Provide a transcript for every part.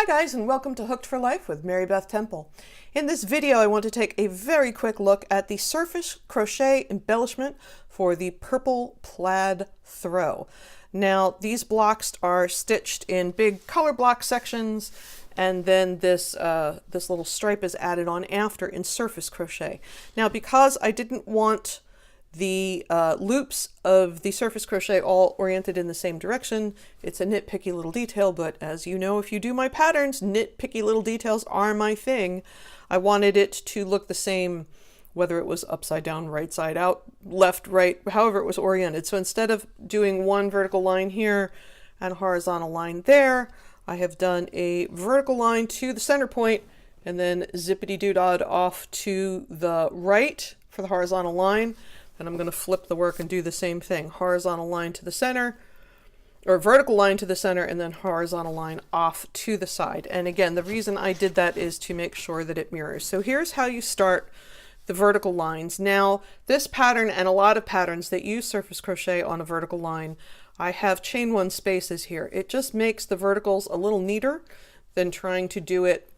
Hi guys, and welcome to Hooked for Life with Mary Beth Temple. In this video I want to take a very quick look at the surface crochet embellishment for the purple plaid throw. Now these blocks are stitched in big color block sections, and then this little stripe is added on after in surface crochet. Now because I didn't want the loops of the surface crochet all oriented in the same direction, it's a nitpicky little detail, but as you know, if you do my patterns, nitpicky little details are my thing. I wanted it to look the same whether it was upside down, right side out, left, right, however it was oriented. So instead of doing one vertical line here and a horizontal line there, I have done a vertical line to the center point and then zippity-doo-dah off to the right for the horizontal line. And I'm going to flip the work and do the same thing. Horizontal line to the center, or vertical line to the center, and then horizontal line off to the side. And again, the reason I did that is to make sure that it mirrors. So here's how you start the vertical lines. Now, this pattern and a lot of patterns that use surface crochet on a vertical line, I have chain one spaces here. It just makes the verticals a little neater than trying to do it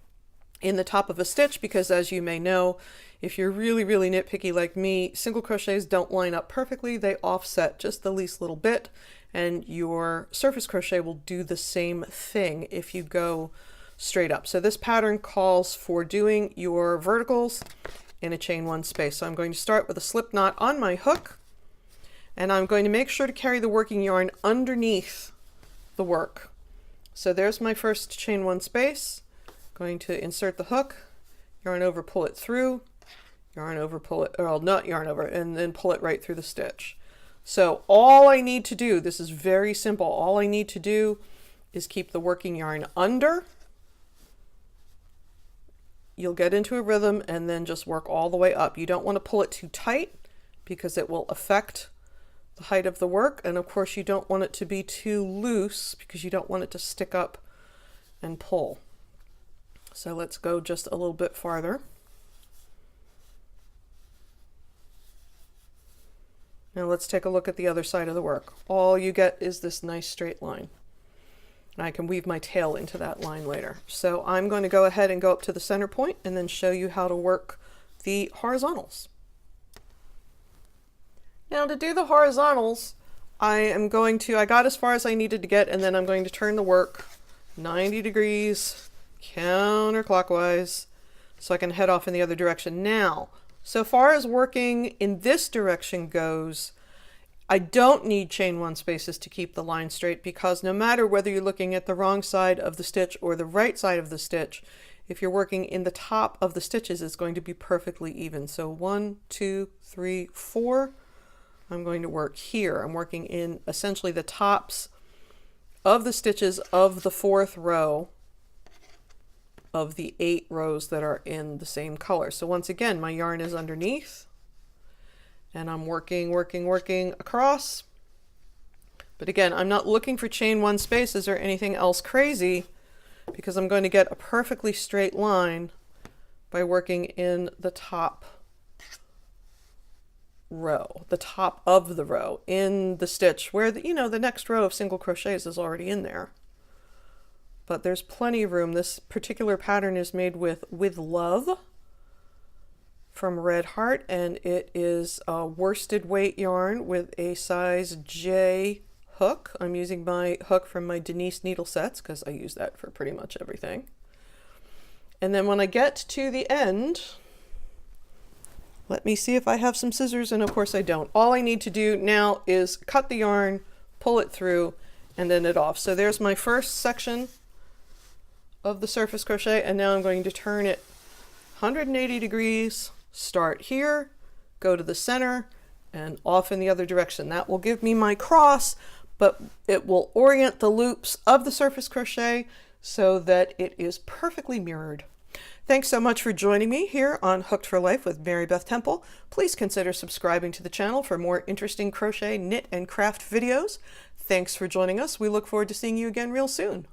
in the top of a stitch, because as you may know, if you're really nitpicky like me, single crochets don't line up perfectly. They offset just the least little bit, and your surface crochet will do the same thing if you go straight up. So this pattern calls for doing your verticals in a chain one space. So I'm going to start with a slip knot on my hook, and I'm going to make sure to carry the working yarn underneath the work. So there's my first chain one space. Going to insert the hook, yarn over, pull it through, yarn over, pull it, or not yarn over, and then pull it right through the stitch. So all I need to do, this is very simple, all I need to do is keep the working yarn under. You'll get into a rhythm and then just work all the way up. You don't want to pull it too tight because it will affect the height of the work, and of course you don't want it to be too loose because you don't want it to stick up and pull. So let's go just a little bit farther. Now let's take a look at the other side of the work. All you get is this nice straight line. And I can weave my tail into that line later. So I'm going to go ahead and go up to the center point and then show you how to work the horizontals. Now to do the horizontals, I got as far as I needed to get, and then I'm going to turn the work 90 degrees counterclockwise so I can head off in the other direction. Now, so far as working in this direction goes, I don't need chain one spaces to keep the line straight, because no matter whether you're looking at the wrong side of the stitch or the right side of the stitch, if you're working in the top of the stitches, it's going to be perfectly even. So 1, 2, 3, 4. I'm going to work here. I'm working in essentially the tops of the stitches of the fourth row of the 8 rows that are in the same color. So once again, my yarn is underneath and I'm working across. But again, I'm not looking for chain one spaces or anything else crazy, because I'm going to get a perfectly straight line by working in the top row, the top of the row in the stitch where the next row of single crochets is already in there. But there's plenty of room. This particular pattern is made with Love from Red Heart, and it is a worsted weight yarn with a size J hook. I'm using my hook from my Denise needle sets because I use that for pretty much everything. And then when I get to the end, let me see if I have some scissors, and of course I don't. All I need to do now is cut the yarn, pull it through, and then it off. So there's my first section of the surface crochet, and now I'm going to turn it 180 degrees, start here, go to the center, and off in the other direction. That will give me my cross, but it will orient the loops of the surface crochet so that it is perfectly mirrored. Thanks so much for joining me here on Hooked for Life with Mary Beth Temple. Please consider subscribing to the channel for more interesting crochet, knit, and craft videos. Thanks for joining us. We look forward to seeing you again real soon.